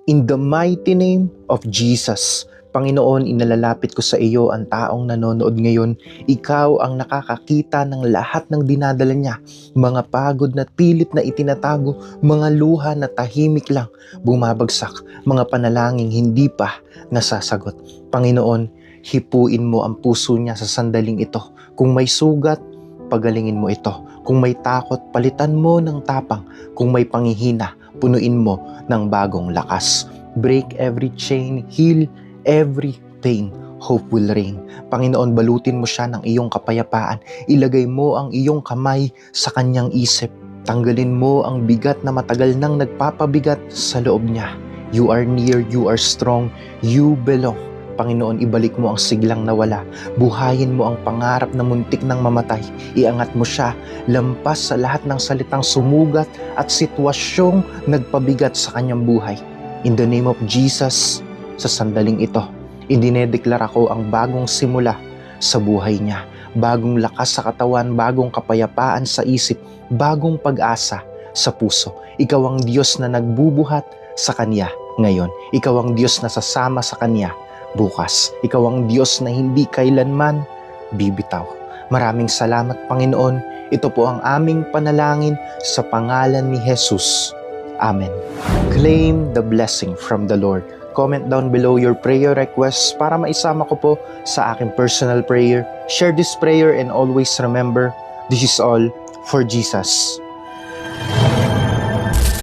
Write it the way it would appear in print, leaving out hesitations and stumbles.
In the mighty name of Jesus, Panginoon, inalalapit ko sa iyo ang taong nanonood ngayon. Ikaw ang nakakakita ng lahat ng dinadala niya. Mga pagod na pilit na itinatago, mga luha na tahimik lang bumabagsak, mga panalangin hindi pa nasasagot. Panginoon, hipuin mo ang puso niya sa sandaling ito. Kung may sugat, pagalingin mo ito. Kung may takot, palitan mo ng tapang. Kung may panghihina, punuin mo ng bagong lakas. Break every chain, heal every pain. Hope will reign. Panginoon, balutin mo siya ng iyong kapayapaan. Ilagay mo ang iyong kamay sa kanyang isip. Tanggalin mo ang bigat na matagal nang nagpapabigat sa loob niya. You are near, you are strong, you belong. Panginoon, ibalik mo ang siglang nawala. Buhayin mo ang pangarap na muntik nang mamatay. Iangat mo siya lampas sa lahat ng salitang sumugat at sitwasyong nagpabigat sa kanyang buhay. In the name of Jesus, sa sandaling ito, idinedeklara ko ang bagong simula sa buhay niya. Bagong lakas sa katawan, bagong kapayapaan sa isip, bagong pag-asa sa puso. Ikaw ang Diyos na nagbubuhat sa kanya ngayon. Ikaw ang Diyos na sasama sa kanya bukas. Ikaw ang Diyos na hindi kailanman bibitaw. Maraming salamat, Panginoon. Ito po ang aming panalangin sa pangalan ni Jesus. Amen. Claim the blessing from the Lord. Comment down below your prayer requests para maisama ko po sa aking personal prayer. Share this prayer and always remember, this is all for Jesus.